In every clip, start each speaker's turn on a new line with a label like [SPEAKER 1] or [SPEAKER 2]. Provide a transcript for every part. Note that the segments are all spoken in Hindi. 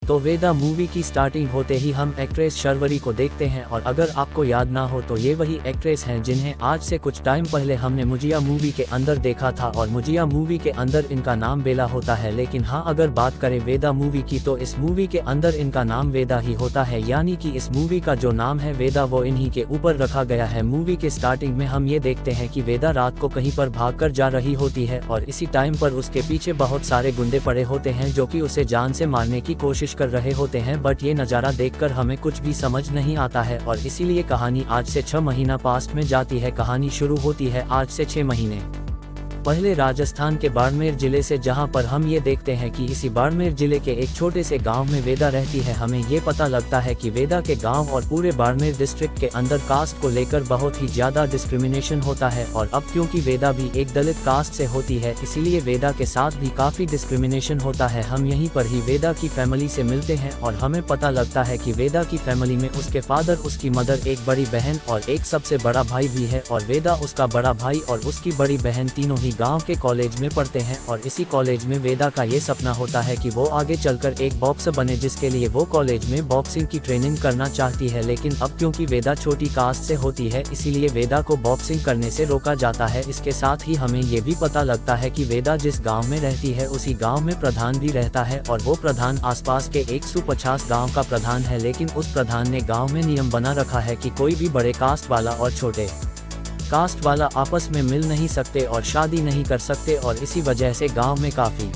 [SPEAKER 1] तो वेदा मूवी की स्टार्टिंग होते ही हम एक्ट्रेस शर्वरी को देखते हैं, और अगर आपको याद ना हो तो ये वही एक्ट्रेस हैं जिन्हें आज से कुछ टाइम पहले हमने मुजिया मूवी के अंदर देखा था, और मुजिया मूवी के अंदर इनका नाम बेला होता है। लेकिन हाँ, अगर बात करें वेदा मूवी की तो इस मूवी के अंदर इनका नाम वेदा ही होता है, यानी कि इस मूवी का जो नाम है वेदा वो इन्हीं के ऊपर रखा गया है। मूवी के स्टार्टिंग में हम ये देखते हैं कि वेदा रात को कहीं पर भागकर जा रही होती है, और इसी टाइम पर उसके पीछे बहुत सारे गुंडे पड़े होते हैं जो कि उसे जान से मारने की कोशिश कर रहे होते हैं। बट ये नज़ारा देखकर हमें कुछ भी समझ नहीं आता है, और इसीलिए कहानी आज से 6 महीना पास्ट में जाती है। कहानी शुरू होती है आज से 6 महीने पहले राजस्थान के बाड़मेर जिले से, जहां पर हम ये देखते हैं कि इसी बाड़मेर जिले के एक छोटे से गांव में वेदा रहती है। हमें ये पता लगता है कि वेदा के गांव और पूरे बाड़मेर डिस्ट्रिक्ट के अंदर कास्ट को लेकर बहुत ही ज़्यादा डिस्क्रिमिनेशन होता है, और अब क्योंकि वेदा भी एक दलित कास्ट से होती है इसीलिए वेदा के साथ भी काफ़ी डिस्क्रिमिनेशन होता है। हम यहीं पर ही वेदा की फैमिली से मिलते हैं, और हमें पता लगता है कि वेदा की फैमिली में उसके फादर, उसकी मदर, एक बड़ी बहन और एक सबसे बड़ा भाई भी है, और वेदा, उसका बड़ा भाई और उसकी बड़ी बहन तीनों ही गांव के कॉलेज में पढ़ते हैं। और इसी कॉलेज में वेदा का ये सपना होता है कि वो आगे चलकर एक बॉक्सर बने, जिसके लिए वो कॉलेज में बॉक्सिंग की ट्रेनिंग करना चाहती है। लेकिन अब क्योंकि वेदा छोटी कास्ट से होती है इसीलिए वेदा को बॉक्सिंग करने से रोका जाता है। इसके साथ ही हमें ये भी पता लगता है कि वेदा जिस गाँव में रहती है उसी गाँव में प्रधान भी रहता है, और वो प्रधान आसपास के 150 गाँव का प्रधान है। लेकिन उस प्रधान ने गाँव में नियम बना रखा है कि कोई भी बड़े कास्ट वाला और छोटे कास्ट वाला आपस में मिल नहीं सकते और शादी नहीं कर सकते, और इसी वजह से गांव में काफ़ी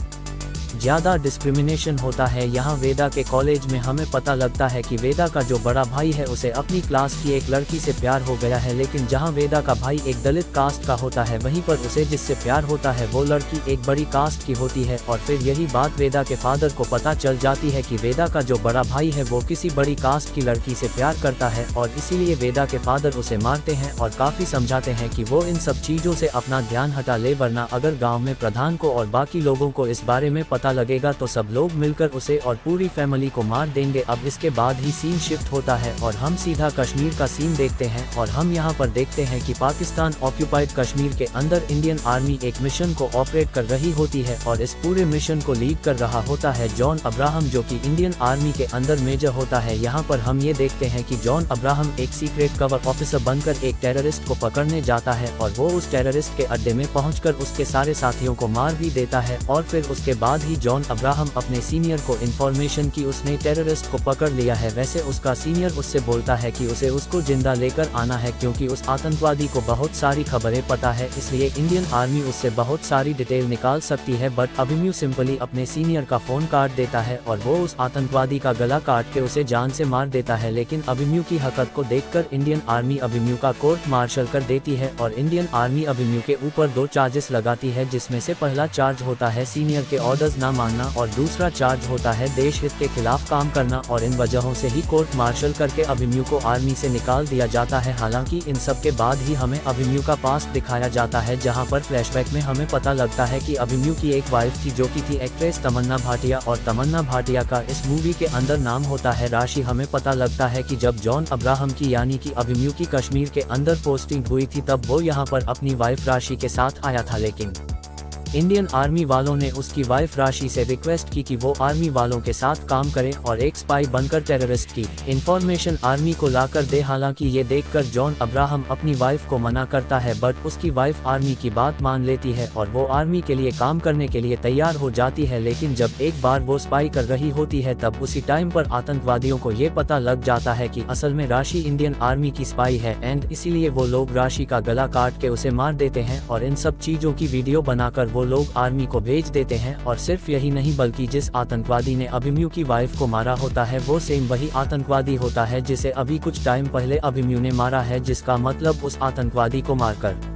[SPEAKER 1] ज़्यादा डिस्क्रिमिनेशन होता है। यहाँ वेदा के कॉलेज में हमें पता लगता है कि वेदा का जो बड़ा भाई है उसे अपनी क्लास की एक लड़की से प्यार हो गया है, लेकिन जहाँ वेदा का भाई एक दलित कास्ट का होता है वहीं पर उसे जिससे प्यार होता है वो लड़की एक बड़ी कास्ट की होती है। और फिर यही बात वेदा के फादर को पता चल जाती है कि वेदा का जो बड़ा भाई है वो किसी बड़ी कास्ट की लड़की से प्यार करता है, और इसीलिए वेदा के फादर उसे मारते हैं और काफ़ी समझाते हैं कि वो इन सब चीज़ों से अपना ध्यान हटा ले, वरना अगर गाँव में प्रधान को और बाकी लोगों को इस बारे में पता लगेगा तो सब लोग मिलकर उसे और पूरी फैमिली को मार देंगे। अब इसके बाद ही सीन शिफ्ट होता है और हम सीधा कश्मीर का सीन देखते हैं, और हम यहाँ पर देखते हैं कि पाकिस्तान ऑक्यूपाइड कश्मीर के अंदर इंडियन आर्मी एक मिशन को ऑपरेट कर रही होती है, और इस पूरे मिशन को लीड कर रहा होता है जॉन अब्राहम, जो कि इंडियन आर्मी के अंदर मेजर होता है। यहाँ पर हम ये देखते हैं कि जॉन अब्राहम एक सीक्रेट कवर ऑफिसर बनकर एक टेररिस्ट को पकड़ने जाता है, और वो उस टेररिस्ट के अड्डे में पहुँचकर उसके सारे साथियों को मार भी देता है। और फिर उसके बाद ही जॉन अब्राहम अपने सीनियर को इन्फॉर्मेशन की उसने टेररिस्ट को पकड़ लिया है। वैसे उसका सीनियर उससे बोलता है कि उसे उसको जिंदा लेकर आना है, क्योंकि उस आतंकवादी को बहुत सारी खबरें पता है, इसलिए इंडियन आर्मी उससे बहुत सारी डिटेल निकाल सकती है। बट अभिमन्यु सिंपली अपने सीनियर का फोन काट देता है और वो उस आतंकवादी का गला काट के उसे जान से मार देता है। लेकिन अभिमन्यु की हरकत को देखकर इंडियन आर्मी अभिमन्यु का कोर्ट मार्शल कर देती है, और इंडियन आर्मी अभिमन्यु के ऊपर 2 चार्जेस लगाती है, जिसमें से पहला चार्ज होता है सीनियर के ऑर्डर्स ना मानना और दूसरा चार्ज होता है देश हित के खिलाफ काम करना। और इन वजहों से ही कोर्ट मार्शल करके अभिमन्यु को आर्मी से निकाल दिया जाता है। हालांकि इन सब के बाद ही हमें अभिमन्यु का पास्ट दिखाया जाता है, जहां पर फ्लैशबैक में हमें पता लगता है कि अभिमन्यु की एक वाइफ थी जो कि थी एक्ट्रेस तमन्ना भाटिया, और तमन्ना भाटिया का इस मूवी के अंदर नाम होता है राशि। हमें पता लगता है कि जब जॉन अब्राहम की यानी कि अभिमन्यु की कश्मीर के अंदर पोस्टिंग हुई थी तब वो यहाँ पर अपनी वाइफ राशि के साथ आया था, लेकिन इंडियन आर्मी वालों ने उसकी वाइफ राशि से रिक्वेस्ट की कि वो आर्मी वालों के साथ काम करें और एक स्पाई बनकर टेररिस्ट की इंफॉर्मेशन आर्मी को लाकर दे। हालांकि ये देखकर जॉन अब्राहम अपनी वाइफ को मना करता है, बट उसकी वाइफ आर्मी की बात मान लेती है और वो आर्मी के लिए काम करने के लिए तैयार हो जाती है। लेकिन जब एक बार वो स्पाई कर रही होती है तब उसी टाइम पर आतंकवादियों को ये पता लग जाता है कि असल में राशि इंडियन आर्मी की स्पाई है, एंड इसीलिए वो लोग राशि का गला काट के उसे मार देते हैं। और इन सब चीजों की वीडियो बनाकर वो लोग आर्मी को भेज देते हैं। और सिर्फ यही नहीं बल्कि जिस आतंकवादी ने अभिमन्यु की वाइफ को मारा होता है वो सेम वही आतंकवादी होता है जिसे अभी कुछ टाइम पहले अभिमन्यु ने मारा है, जिसका मतलब उस आतंकवादी को मारकर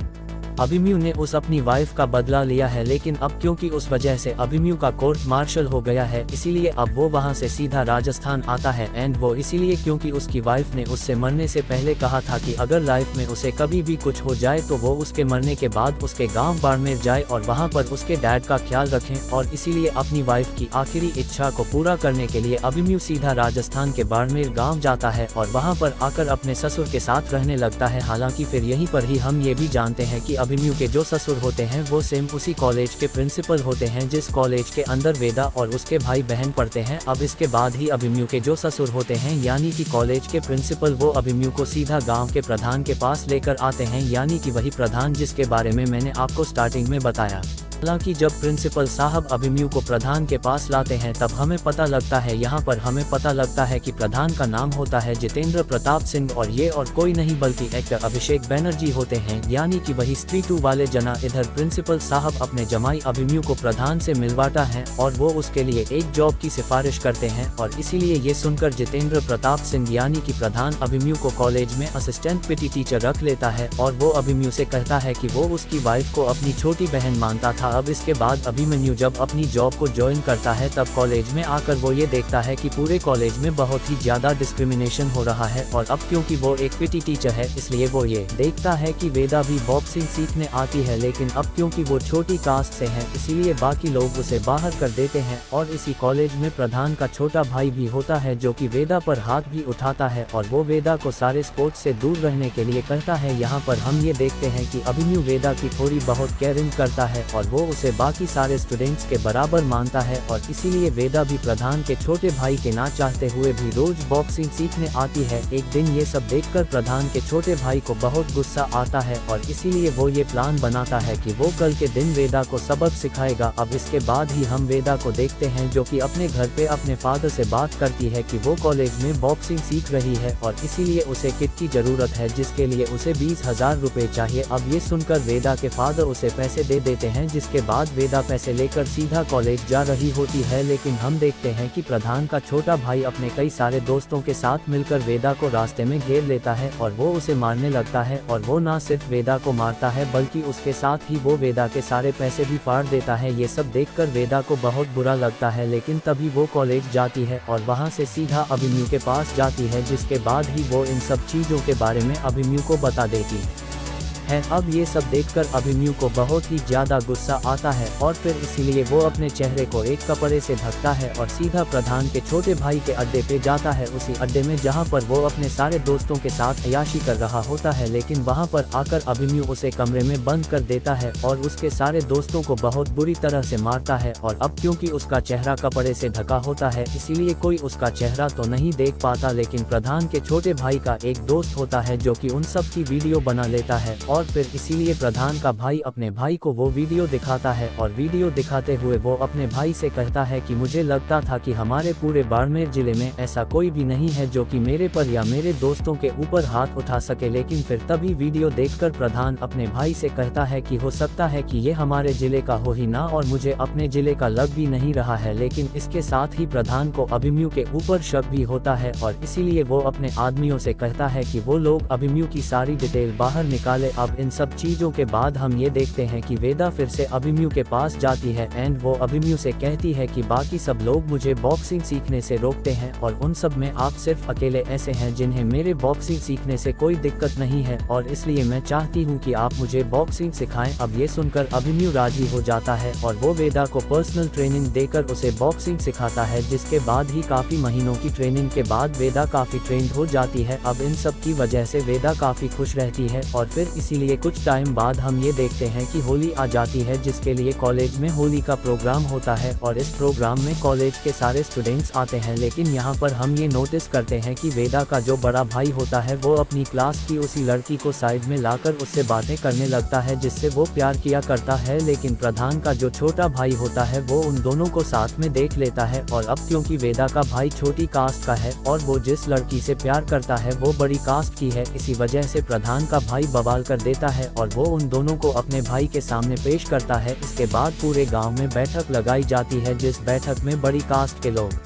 [SPEAKER 1] अभिमन्यु ने उस अपनी वाइफ का बदला लिया है। लेकिन अब क्योंकि उस वजह से अभिमन्यु का कोर्ट मार्शल हो गया है इसीलिए अब वो वहां से सीधा राजस्थान आता है, एंड वो इसीलिए क्योंकि उसकी वाइफ ने उससे मरने से पहले कहा था कि अगर लाइफ में उसे कभी भी कुछ हो जाए तो वो उसके मरने के बाद उसके गांव बाड़मेर जाए और वहां पर उसके डैड का ख्याल रखें। और इसीलिए अपनी वाइफ की आखिरी इच्छा को पूरा करने के लिए अभिमन्यु सीधा राजस्थान के बाड़मेर गाँव जाता है और वहाँ पर आकर अपने ससुर के साथ रहने लगता है। हालांकि फिर यहीं पर ही हम ये भी जानते हैं कि अभिमन्यु के जो ससुर होते हैं वो सेम उसी कॉलेज के प्रिंसिपल होते हैं जिस कॉलेज के अंदर वेदा और उसके भाई बहन पढ़ते हैं। अब इसके बाद ही अभिमन्यु के जो ससुर होते हैं यानी कि कॉलेज के प्रिंसिपल वो अभिमन्यु को सीधा गांव के प्रधान के पास लेकर आते हैं, यानी कि वही प्रधान जिसके बारे में मैंने आपको स्टार्टिंग में बताया। हालांकि जब प्रिंसिपल साहब अभिमन्यु को प्रधान के पास लाते हैं तब हमें पता लगता है, यहाँ पर हमें पता लगता है कि प्रधान का नाम होता है जितेंद्र प्रताप सिंह और ये और कोई नहीं बल्कि एक्टर अभिषेक बैनर्जी होते हैं, यानी कि वही स्त्री 2 वाले जना। इधर प्रिंसिपल साहब अपने जमाई अभिमन्यु को प्रधान से मिलवाता है और वो उसके लिए एक जॉब की सिफारिश करते हैं और इसीलिए ये सुनकर जितेंद्र प्रताप सिंह यानी कि प्रधान अभिमन्यु को कॉलेज में असिस्टेंट पीटी टीचर रख लेता है और वो अभिमन्यु से कहता है कि वो उसकी वाइफ को अपनी छोटी बहन मानता था। अब इसके बाद अभिमन्यु जब अपनी जॉब को ज्वाइन करता है तब कॉलेज में आकर वो ये देखता है कि पूरे कॉलेज में बहुत ही ज्यादा डिस्क्रिमिनेशन हो रहा है और अब क्योंकि वो एक पीटी टीचर है इसलिए वो ये देखता है कि वेदा भी बॉक्सिंग सीखने आती है, लेकिन अब क्योंकि वो छोटी कास्ट से है इसीलिए बाकी लोग उसे बाहर कर देते हैं। और इसी कॉलेज में प्रधान का छोटा भाई भी होता है जो कि वेदा पर हाथ भी उठाता है और वो वेदा को सारे स्पोर्ट्स से दूर रहने के लिए कहता है। यहाँ पर हम ये देखते हैं कि अभिमन्यु वेदा की थोड़ी बहुत केयरिंग करता है और वो उसे बाकी सारे स्टूडेंट्स के बराबर मानता है और इसीलिए वेदा भी प्रधान के छोटे भाई के ना चाहते हुए भी रोज बॉक्सिंग सीखने आती है। एक दिन ये सब देखकर प्रधान के छोटे भाई को बहुत गुस्सा आता है और इसीलिए वो ये प्लान बनाता है कि वो कल के दिन वेदा को सबक सिखाएगा। अब इसके बाद ही हम वेदा को देखते हैं जो कि अपने घर पे अपने फादर से बात करती है कि वो कॉलेज में बॉक्सिंग सीख रही है और इसीलिए उसे किट की जरूरत है जिसके लिए उसे 20,000 रुपए चाहिए। अब ये सुनकर वेदा के फादर उसे पैसे दे देते हैं जिसके बाद वेदा पैसे लेकर सीधा कॉलेज जा रही होती है। लेकिन हम देखते हैं कि प्रधान का छोटा भाई अपने कई सारे दोस्तों के साथ मिलकर वेदा को रास्ते में घेर लेता है और वो उसे मारने लगता है और वो ना सिर्फ वेदा को मारता है बल्कि उसके साथ ही वो वेदा के सारे पैसे भी फाड़ देता है। ये सब देखकर वेदा को बहुत बुरा लगता है, लेकिन तभी वो कॉलेज जाती है और वहाँ से सीधा अभिमन्यु के पास जाती है जिसके बाद ही वो इन सब चीजों के बारे में अभिमन्यु को बता देती है। अब ये सब देखकर अभिमन्यु को बहुत ही ज्यादा गुस्सा आता है और फिर इसीलिए वो अपने चेहरे को एक कपड़े से ढकता है और सीधा प्रधान के छोटे भाई के अड्डे पे जाता है, उसी अड्डे में जहां पर वो अपने सारे दोस्तों के साथ अय्याशी कर रहा होता है। लेकिन वहां पर आकर अभिमन्यु उसे कमरे में बंद कर देता है और उसके सारे दोस्तों को बहुत बुरी तरह से मारता है और अब क्योंकि उसका चेहरा कपड़े से ढका होता है इसीलिए कोई उसका चेहरा तो नहीं देख पाता, लेकिन प्रधान के छोटे भाई का एक दोस्त होता है जो कि उन सब की वीडियो बना लेता है और फिर इसीलिए प्रधान का भाई अपने भाई को वो वीडियो दिखाता है और वीडियो दिखाते हुए वो अपने भाई से कहता है कि मुझे लगता था कि हमारे पूरे बाड़मेर जिले में ऐसा कोई भी नहीं है जो कि मेरे पर या मेरे दोस्तों के ऊपर हाथ उठा सके। लेकिन फिर तभी वीडियो देखकर प्रधान अपने भाई से कहता है कि हो सकता है कि ये हमारे जिले का हो ही ना और मुझे अपने जिले का लग भी नहीं रहा है। लेकिन इसके साथ ही प्रधान को अभिमन्यु के ऊपर शक भी होता है और इसीलिए वो अपने आदमियों से कहता है कि वो लोग अभिमन्यु की सारी डिटेल बाहर निकाले। अब इन सब चीजों के बाद हम ये देखते हैं कि वेदा फिर से अभिमन्यु के पास जाती है एंड वो अभिमन्यु से कहती है कि बाकी सब लोग मुझे बॉक्सिंग सीखने से रोकते हैं और उन सब में आप सिर्फ अकेले ऐसे हैं जिन्हें मेरे बॉक्सिंग सीखने से कोई दिक्कत नहीं है और इसलिए मैं चाहती हूँ कि आप मुझे बॉक्सिंग सिखाएं। अब ये सुनकर अभिमन्यु राजी हो जाता है और वो वेदा को पर्सनल ट्रेनिंग देकर उसे बॉक्सिंग सिखाता है, जिसके बाद ही काफी महीनों की ट्रेनिंग के बाद वेदा काफी ट्रेंड हो जाती है। अब इन सब की वजह से वेदा काफी खुश रहती है और फिर इसीलिए कुछ टाइम बाद हम ये देखते हैं कि होली आ जाती है जिसके लिए कॉलेज में होली का प्रोग्राम होता है और इस प्रोग्राम में कॉलेज के सारे स्टूडेंट्स आते हैं। लेकिन यहाँ पर हम ये नोटिस करते हैं कि वेदा का जो बड़ा भाई होता है वो अपनी क्लास की उसी लड़की को साइड में लाकर उससे बातें करने लगता है जिससे वो प्यार किया करता है। लेकिन प्रधान का जो छोटा भाई होता है वो उन दोनों को साथ में देख लेता है और अब क्योंकि वेदा का भाई छोटी कास्ट का है और वो जिस लड़की से प्यार करता है वो बड़ी कास्ट की है, इसी वजह से प्रधान का भाई बवाल कर देता है और वो उन दोनों को अपने भाई के सामने पेश करता है। इसके बाद पूरे गांव में बैठक लगाई जाती है जिस बैठक में बड़ी कास्ट के लोग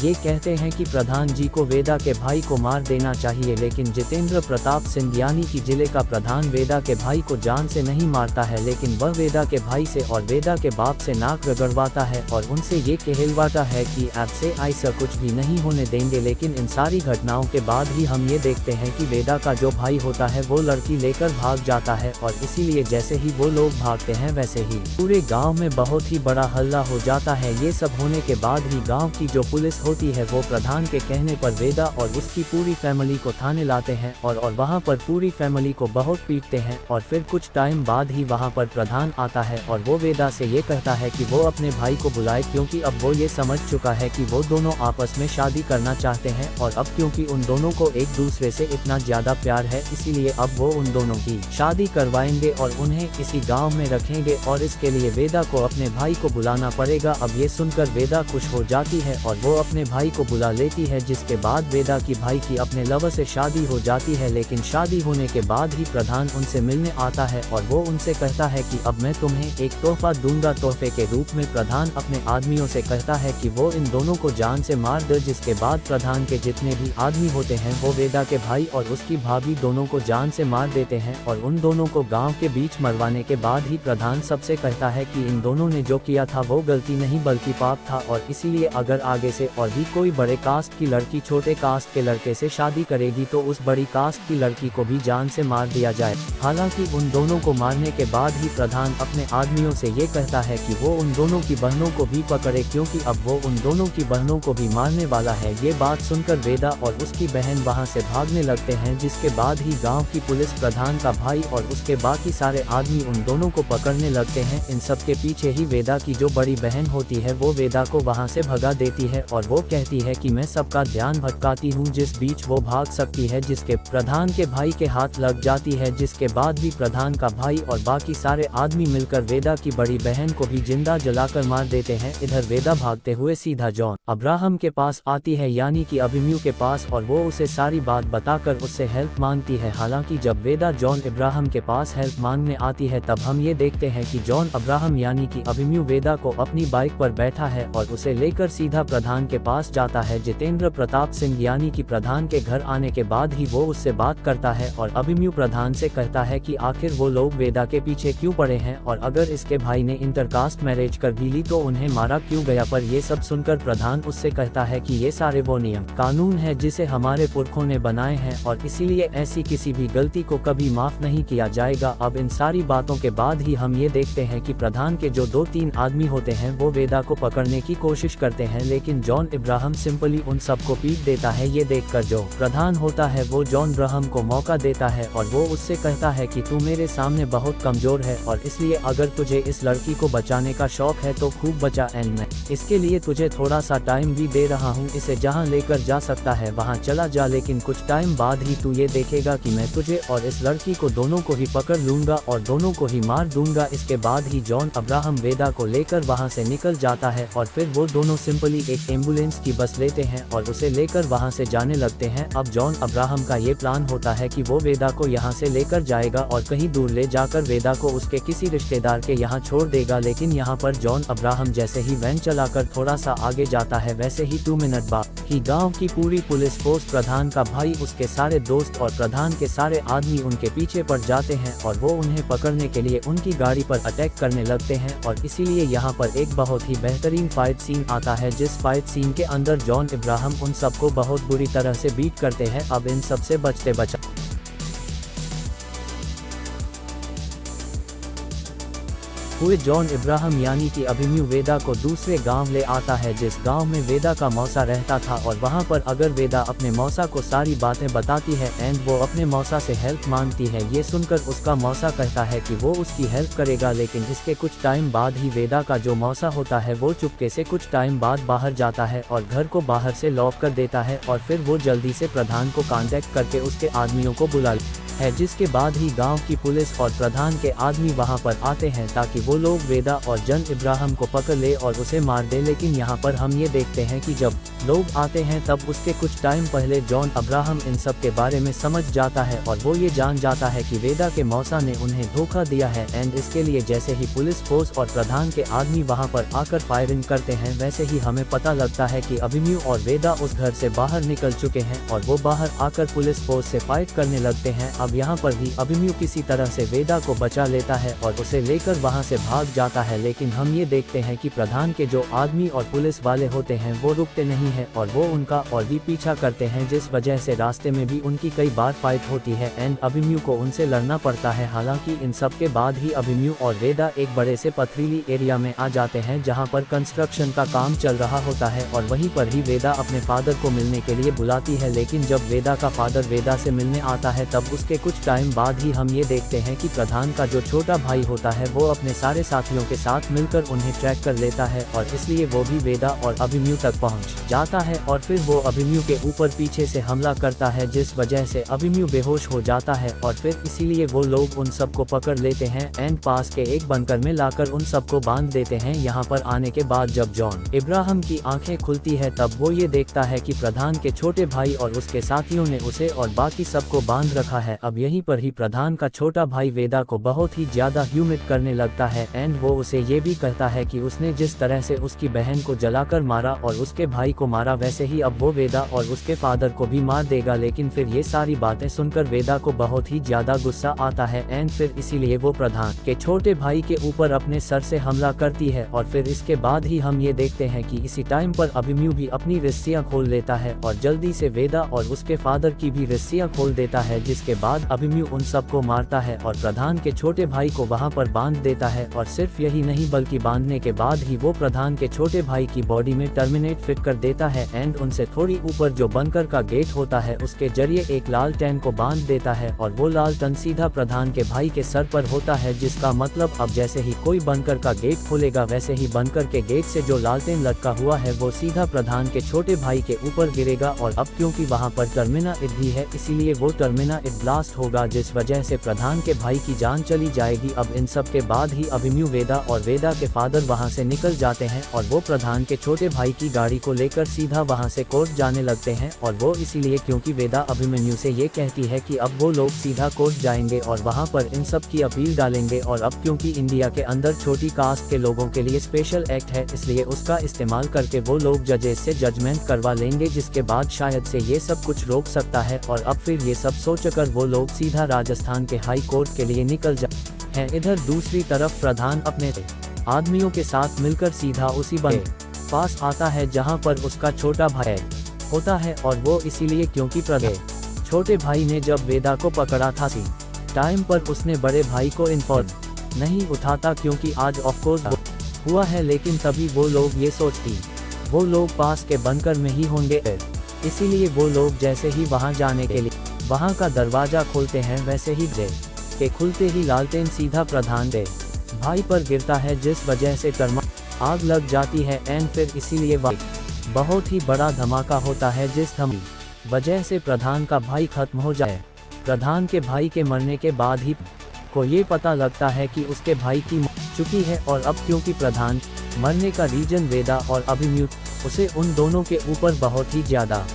[SPEAKER 1] ये कहते हैं कि प्रधान जी को वेदा के भाई को मार देना चाहिए, लेकिन जितेंद्र प्रताप सिंह यानी कि जिले का प्रधान वेदा के भाई को जान से नहीं मारता है, लेकिन वह वेदा के भाई से और वेदा के बाप से नाक रगड़वाता है और उनसे ये कहलवाता है कि अब से ऐसा कुछ भी नहीं होने देंगे। लेकिन इन सारी घटनाओं के बाद ही हम ये देखते हैं कि वेदा का जो भाई होता है वो लड़की लेकर भाग जाता है और इसीलिए जैसे ही वो लोग भागते हैं वैसे ही पूरे गाँव में बहुत ही बड़ा हल्ला हो जाता है। ये सब होने के बाद ही गाँव की जो पुलिस होती है वो प्रधान के कहने पर वेदा और उसकी पूरी फैमिली को थाने लाते हैं और वहाँ पर पूरी फैमिली को बहुत पीटते हैं। और फिर कुछ टाइम बाद ही वहाँ पर प्रधान आता है और वो वेदा से ये कहता है कि वो अपने भाई को बुलाए, क्योंकि अब वो ये समझ चुका है कि वो दोनों आपस में शादी करना चाहते हैं। और अब क्योंकि उन दोनों को एक दूसरे से इतना ज्यादा प्यार है, इसीलिए अब वो उन दोनों की शादी करवाएंगे और उन्हें इसी गाँव में रखेंगे और इसके लिए वेदा को अपने भाई को बुलाना पड़ेगा। अब ये सुनकर वेदा खुश हो जाती है और वो अपने भाई को बुला लेती है, जिसके बाद वेदा की भाई की अपने लवर से शादी हो जाती है। लेकिन शादी होने के बाद ही प्रधान उनसे मिलने आता है और वो उनसे कहता है कि अब मैं तुम्हें एक तोहफा दूंगा। तोहफे के रूप में प्रधान अपने आदमियों से कहता है कि वो इन दोनों को जान से मार दे, जिसके बाद प्रधान के जितने भी आदमी होते हैं वो वेदा के भाई और उसकी भाभी दोनों को जान से मार देते हैं। और उन दोनों को गाँव के बीच मरवाने के बाद ही प्रधान सबसे कहता है कि इन दोनों ने जो किया था वो गलती नहीं बल्कि पाप था, और इसीलिए अगर आगे से और भी कोई बड़े कास्ट की लड़की छोटे कास्ट के लड़के से शादी करेगी तो उस बड़ी कास्ट की लड़की को भी जान से मार दिया जाए। हालांकि उन दोनों को मारने के बाद ही प्रधान अपने आदमियों से ये कहता है कि वो उन दोनों की बहनों को भी पकड़े, क्योंकि अब वो उन दोनों की बहनों को भी मारने वाला है। ये बात सुनकर वेदा और उसकी बहन वहां से भागने लगते हैं, जिसके बाद ही गांव की पुलिस प्रधान का भाई और उसके बाकी सारे आदमी उन दोनों को पकड़ने लगते हैं। इन सब के पीछे ही वेदा की जो बड़ी बहन होती है वो वेदा को वहां से भगा देती है और वो कहती है कि मैं सबका ध्यान भटकाती हूँ, जिस बीच वो भाग सकती है, जिसके प्रधान के भाई के हाथ लग जाती है। जिसके बाद भी प्रधान का भाई और बाकी सारे आदमी मिलकर वेदा की बड़ी बहन को भी जिंदा जलाकर मार देते हैं। इधर वेदा भागते हुए सीधा जॉन अब्राहम के पास आती है, यानी कि अभिमन्यु के पास, और वो उसे सारी बात बताकर उससे हेल्प मांगती है। हालांकि जब वेदा जॉन अब्राहम के पास हेल्प मांगने आती है तब हम ये देखते हैं कि जॉन अब्राहम यानी कि अभिमन्यु वेदा को अपनी बाइक पर बैठा है और उसे लेकर सीधा प्रधान के पास जाता है। जितेंद्र प्रताप सिंह यानी कि प्रधान के घर आने के बाद ही वो उससे बात करता है और अभिमन्यु प्रधान से कहता है कि आखिर वो लोग वेदा के पीछे क्यों पड़े हैं और अगर इसके भाई ने इंटरकास्ट मैरिज कर भी ली तो उन्हें मारा क्यों गया। पर ये सब सुनकर प्रधान उससे कहता है कि ये सारे वो नियम कानून है जिसे हमारे पुरखों ने बनाए हैं और इसीलिए ऐसी किसी भी गलती को कभी माफ नहीं किया जाएगा। अब इन सारी बातों के बाद ही हम ये देखते हैं कि प्रधान के जो 2-3 आदमी होते हैं वो वेदा को पकड़ने की कोशिश करते हैं, लेकिन जॉन अब्राहम सिंपली उन सबको पीट देता है। ये देखकर जो प्रधान होता है वो जॉन अब्राहम को मौका देता है और वो उससे कहता है कि तू मेरे सामने बहुत कमजोर है और इसलिए अगर तुझे इस लड़की को बचाने का शौक है तो खूब बचा, एंड मैं इसके लिए तुझे थोड़ा सा टाइम भी दे रहा हूँ। इसे जहाँ लेकर जा सकता है वहाँ चला जा, लेकिन कुछ टाइम बाद ही तू ये देखेगा कि मैं तुझे और इस लड़की को दोनों को ही पकड़ लूंगा और दोनों को ही मार दूंगा। इसके बाद ही जॉन अब्राहम वेदा को लेकर वहाँ से निकल जाता है और फिर वो दोनों सिंपली एक एम्बुलेंस की बस लेते हैं और उसे लेकर वहाँ से जाने लगते हैं। अब जॉन अब्राहम का ये प्लान होता है कि वो वेदा को यहाँ से लेकर जाएगा और कहीं दूर ले जाकर वेदा को उसके किसी रिश्तेदार के यहाँ छोड़ देगा। लेकिन यहाँ पर जॉन अब्राहम जैसे ही वैन चलाकर थोड़ा सा आगे जाता है वैसे ही 2 मिनट बाद ही गांव की पूरी पुलिस फोर्स, प्रधान का भाई, उसके सारे दोस्त और प्रधान के सारे आदमी उनके पीछे पड़ जाते हैं और वो उन्हें पकड़ने के लिए उनकी गाड़ी पर अटैक करने लगते हैं। और इसीलिए यहाँ पर एक बहुत ही बेहतरीन फाइट सीन आता है, जिस फाइट सीन के अंदर जॉन अब्राहम उन सबको बहुत बुरी तरह से बीट करते हैं। अब इन सबसे बचते बचा हुए जॉन अब्राहम यानी कि अभिमन्यु वेदा को दूसरे गांव ले आता है, जिस गांव में वेदा का मौसा रहता था। और वहां पर अगर वेदा अपने मौसा को सारी बातें बताती है एंड वो अपने मौसा से हेल्प मांगती है, ये सुनकर उसका मौसा कहता है कि वो उसकी हेल्प करेगा। लेकिन इसके कुछ टाइम बाद ही वेदा का जो मौसा होता है वो चुपके से कुछ टाइम बाद बाहर जाता है और घर को बाहर से लॉक कर देता है और फिर वो जल्दी से प्रधान को कांटेक्ट करके उसके आदमियों को बुला है, जिसके बाद ही गांव की पुलिस और प्रधान के आदमी वहां पर आते हैं ताकि वो लोग वेदा और जॉन अब्राहम को पकड़ ले और उसे मार दे। लेकिन यहाँ पर हम ये देखते हैं कि जब लोग आते हैं तब उसके कुछ टाइम पहले जॉन अब्राहम इन सब के बारे में समझ जाता है और वो ये जान जाता है कि वेदा के मौसा ने उन्हें धोखा दिया है। एंड इसके लिए जैसे ही पुलिस फोर्स और प्रधान के आदमी वहां पर आकर फायरिंग करते हैं वैसे ही हमें पता लगता है कि अभिमन्यु और वेदा उस घर से बाहर निकल चुके हैं और वो बाहर आकर पुलिस फोर्स से फाइट करने लगते हैं। अब यहाँ पर भी अभिमन्यु किसी तरह से वेदा को बचा लेता है और उसे लेकर वहां से भाग जाता है, लेकिन हम ये देखते हैं कि प्रधान के जो आदमी और पुलिस वाले होते हैं वो रुकते नहीं हैं और वो उनका और भी पीछा करते हैं, जिस वजह से रास्ते में भी उनकी कई बार फाइट होती है एंड अभिमन्यु को उनसे लड़ना पड़ता है। हालांकि इन सब के बाद ही अभिमन्यु और वेदा एक बड़े से पथरीली एरिया में आ जाते हैं जहाँ पर कंस्ट्रक्शन का काम चल रहा होता है और वहीं पर ही वेदा अपने फादर को मिलने के लिए बुलाती है। लेकिन जब वेदा का फादर वेदा से मिलने आता है तब उसके कुछ टाइम बाद ही हम ये देखते हैं कि प्रधान का जो छोटा भाई होता है वो अपने सारे साथियों के साथ मिलकर उन्हें ट्रैक कर लेता है और इसलिए वो भी वेदा और अभिमन्यु तक पहुंच जाता है और फिर वो अभिमन्यु के ऊपर पीछे से हमला करता है, जिस वजह से अभिमन्यु बेहोश हो जाता है और फिर इसीलिए वो लोग उन सबको पकड़ लेते हैं एंड पास के एक बंकर में लाकर उन सबको बांध देते हैं। यहाँ पर आने के बाद जब जॉन इब्राहिम की आंखें खुलती है तब वो ये देखता है कि प्रधान के छोटे भाई और उसके साथियों ने उसे और बाकी सबको बांध रखा है। अब यहीं पर ही प्रधान का छोटा भाई वेदा को बहुत ही ज्यादा ह्यूमिलेट करने लगता है एंड वो उसे ये भी कहता है कि उसने जिस तरह से उसकी बहन को जलाकर मारा और उसके भाई को मारा वैसे ही अब वो वेदा और उसके फादर को भी मार देगा। लेकिन फिर ये सारी बातें सुनकर वेदा को बहुत ही ज्यादा गुस्सा आता है एंड फिर इसीलिए वो प्रधान के छोटे भाई के ऊपर अपने सर से हमला करती है और फिर इसके बाद ही हम ये देखते हैं कि इसी टाइम पर अभिमन्यु भी अपनी रस्सियां खोल लेता है और जल्दी से वेदा और उसके फादर की भी रस्सियां खोल देता है, जिसके बाद अभिमन्यु उन सबको मारता है और प्रधान के छोटे भाई को वहां पर बांध देता है। और सिर्फ यही नहीं बल्कि बांधने के बाद ही वो प्रधान के छोटे भाई की बॉडी में टर्मिनेट फिट कर देता है एंड उनसे थोड़ी ऊपर जो बंकर का गेट होता है उसके जरिए एक लालटेन को बांध देता है और वो लालटेन सीधा प्रधान के भाई के सर पर होता है, जिसका मतलब अब जैसे ही कोई बंकर का गेट खोलेगा वैसे ही बंकर के गेट से जो लालटेन लटका हुआ है वो सीधा प्रधान के छोटे भाई के ऊपर गिरेगा। और अब क्योंकि वहां पर टर्मिनाइट भी है इसीलिए वो टर्मिनाइट ब्लास्ट होगा, जिस वजह से प्रधान के भाई की जान चली जाएगी। अब इन सब के बाद ही अभिमन्यु वेदा और वेदा के फादर वहां से निकल जाते हैं और वो प्रधान के छोटे भाई की गाड़ी को लेकर सीधा वहां से कोर्ट जाने लगते हैं और वो इसीलिए क्योंकि वेदा अभिमन्यु से ये कहती है कि अब वो लोग सीधा कोर्ट जाएंगे और वहां पर इन सब की अपील डालेंगे। और अब क्योंकि इंडिया के अंदर छोटी कास्ट के लोगों के लिए स्पेशल एक्ट है इसलिए उसका इस्तेमाल करके वो लोग जजेस से जजमेंट करवा लेंगे, जिसके बाद शायद से ये सब कुछ रोक सकता है। और अब फिर ये सब सोचकर वो लोग सीधा राजस्थान के हाई कोर्ट के लिए निकल जाते हैं। इधर दूसरी तरफ प्रधान अपने आदमियों के साथ मिलकर सीधा उसी बंद पास आता है जहां पर उसका छोटा भाई होता है और वो इसीलिए क्योंकि प्रधान छोटे भाई ने जब वेदा को पकड़ा था टाइम पर उसने बड़े भाई को इन्फॉर्म नहीं उठाता क्योंकि आज ऑफकोर्स हुआ है, लेकिन तभी वो लोग ये सोचती वो लोग पास के बंकर में ही होंगे, इसीलिए वो लोग जैसे ही वहां जाने के लिए वहां का दरवाजा खोलते हैं वैसे ही के खुलते ही लालटेन सीधा प्रधान दे भाई पर गिरता है, जिस वजह से आग लग जाती है एंड फिर इसीलिए बहुत ही बड़ा धमाका होता है, जिस वजह से प्रधान का भाई खत्म हो जाए। प्रधान के भाई के मरने के बाद ही को ये पता लगता है कि उसके भाई की मौत चुकी है और अब क्योंकि प्रधान मरने का रीजन वेदा और अभिमन्यु उसे उन दोनों के ऊपर बहुत ही ज्यादा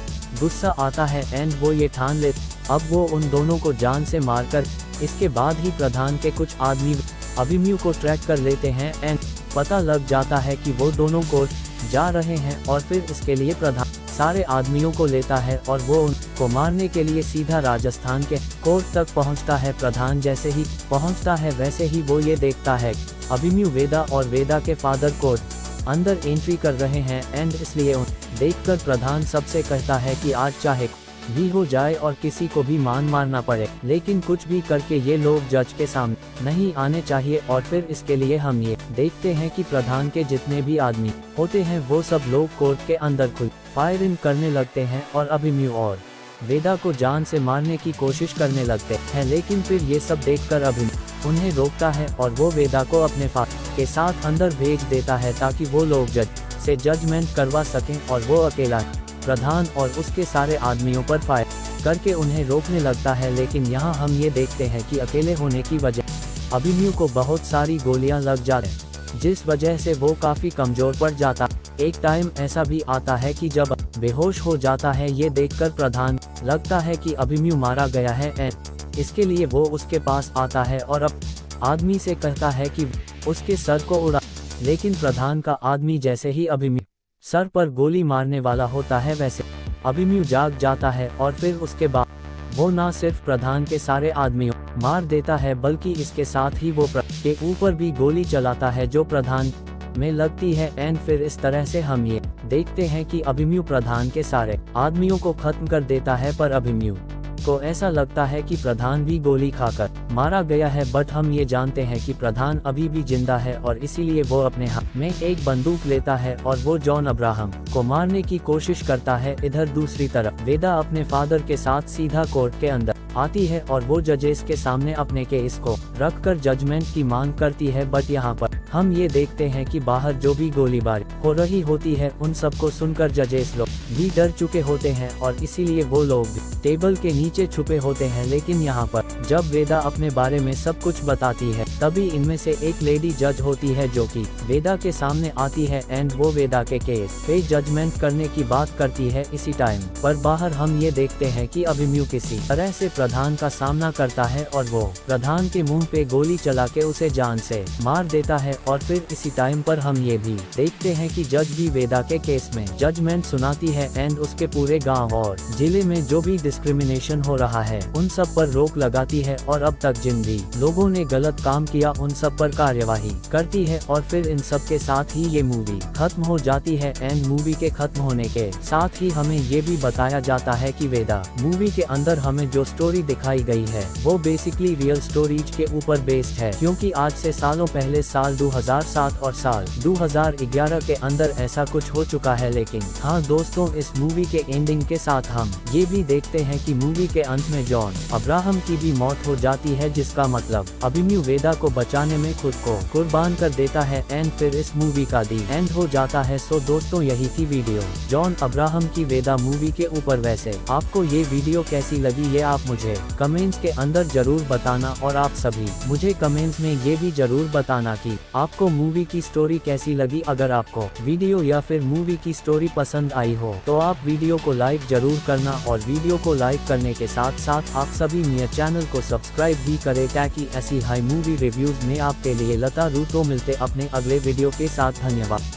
[SPEAKER 1] गुस्सा आता है एंड वो ये ठान ले अब वो उन दोनों को जान से मारकर इसके बाद ही प्रधान के कुछ आदमी अभिमन्यु को ट्रैक कर लेते हैं एंड पता लग जाता है कि वो दोनों कोर्ट जा रहे हैं और फिर इसके लिए प्रधान सारे आदमियों को लेता है और वो उनको मारने के लिए सीधा राजस्थान के कोर्ट तक पहुंचता है। प्रधान जैसे ही पहुंचता है वैसे ही वो ये देखता है अभिमन्यु वेदा और वेदा के फादर कोर्ट अंदर एंट्री कर रहे हैं एंड इसलिए देखकर प्रधान सबसे कहता है कि आज चाहे भी हो जाए और किसी को भी मारना पड़े, लेकिन कुछ भी करके ये लोग जज के सामने नहीं आने चाहिए। और फिर इसके लिए हम ये देखते हैं कि प्रधान के जितने भी आदमी होते हैं वो सब लोग कोर्ट के अंदर खुद फायरिंग करने लगते हैं और अभिमन्यु और वेदा को जान से मारने की कोशिश करने लगते हैं, लेकिन फिर ये सब देखकर अभिमन्यु उन्हें रोकता है और वो वेदा को अपने फादर के साथ अंदर भेज देता है ताकि वो लोग जज से जजमेंट करवा सकें और वो अकेला प्रधान और उसके सारे आदमियों पर फायर करके उन्हें रोकने लगता है। लेकिन यहाँ हम ये देखते हैं कि अकेले होने की वजह अभिमन्यु को बहुत सारी गोलियां लग जाती हैं, जिस वजह से वो काफी कमजोर पड़ जाता। एक टाइम ऐसा भी आता है कि जब बेहोश हो जाता है, ये देखकर प्रधान लगता है कि अभिमन्यु मारा गया है एंड इसके लिए वो उसके पास आता है और अब आदमी से कहता है कि उसके सर को उड़ा, लेकिन प्रधान का आदमी जैसे ही अभिमन्यु सर पर गोली मारने वाला होता है वैसे अभिमन्यु जाग जाता है और फिर उसके बाद वो ना सिर्फ प्रधान के सारे आदमियों मार देता है बल्कि इसके साथ ही वो के ऊपर भी गोली चलाता है जो प्रधान में लगती है। एंड फिर इस तरह से हम ये देखते हैं कि अभिमन्यु प्रधान के सारे आदमियों को खत्म कर देता है, पर अभिमन्यु को ऐसा लगता है कि प्रधान भी गोली खाकर मारा गया है। बट हम ये जानते हैं कि प्रधान अभी भी जिंदा है और इसीलिए वो अपने हाथ में एक बंदूक लेता है और वो जॉन अब्राहम को मारने की कोशिश करता है। इधर दूसरी तरफ वेदा अपने फादर के साथ सीधा कोर्ट के अंदर आती है और वो जजेस के सामने अपने केस को रखकर जजमेंट की मांग करती है। बट यहाँ पर हम ये देखते हैं कि बाहर जो भी गोलीबारी हो रही होती है उन सबको सुनकर जजेस लोग भी डर चुके होते हैं और इसीलिए वो लोग टेबल के नीचे छुपे होते हैं। लेकिन यहाँ पर जब वेदा अपने बारे में सब कुछ बताती है तभी इनमें से एक लेडी जज होती है जो कि वेदा के सामने आती है एंड वो वेदा के केस पे जजमेंट करने की बात करती है। इसी टाइम पर बाहर हम ये देखते हैं कि अभिमन्यु किसी तरह से प्रधान का सामना करता है और वो प्रधान के मुंह पे गोली चला के उसे जान से मार देता है। और फिर इसी टाइम पर हम ये भी देखते हैं कि जज भी वेदा के केस में जजमेंट सुनाती है एंड उसके पूरे गांव और जिले में जो भी डिस्क्रिमिनेशन हो रहा है उन सब पर रोक लगाती है और अब तक जिन भी लोगों ने गलत काम किया उन सब पर कार्यवाही करती है। और फिर इन सब के साथ ही ये मूवी खत्म हो जाती है। एंड मूवी के खत्म होने के साथ ही हमें ये भी बताया जाता है कि वेदा मूवी के अंदर हमें जो स्टोरी दिखाई गई है वो बेसिकली रियल स्टोरीज के ऊपर बेस्ड है, क्योंकि आज से सालों पहले साल 2007 और साल 2011 के अंदर ऐसा कुछ हो चुका है। लेकिन हाँ दोस्तों, इस मूवी के एंडिंग के साथ हम ये भी देखते हैं कि मूवी के अंत में जॉन अब्राहम की भी मौत हो जाती है, जिसका मतलब अभिमन्यु वेदा को बचाने में खुद को कुर्बान कर देता है। एंड फिर इस मूवी का दी एंड हो जाता है। सो दोस्तों, यही थी वीडियो जॉन अब्राहम की वेदा मूवी के ऊपर। वैसे आपको ये वीडियो कैसी लगी ये आप मुझे कमेंट्स के अंदर जरूर बताना और आप सभी मुझे कमेंट्स में ये भी जरूर बताना कि आपको मूवी की स्टोरी कैसी लगी। अगर आपको वीडियो या फिर मूवी की स्टोरी पसंद आई हो तो आप वीडियो को लाइक जरूर करना और वीडियो को लाइक करने के साथ साथ आप सभी मेरे चैनल को सब्सक्राइब भी करें ताकि ऐसी हाई मूवी रिव्यूज में आपके लिए लता रूतो मिलते अपने अगले वीडियो के साथ। धन्यवाद।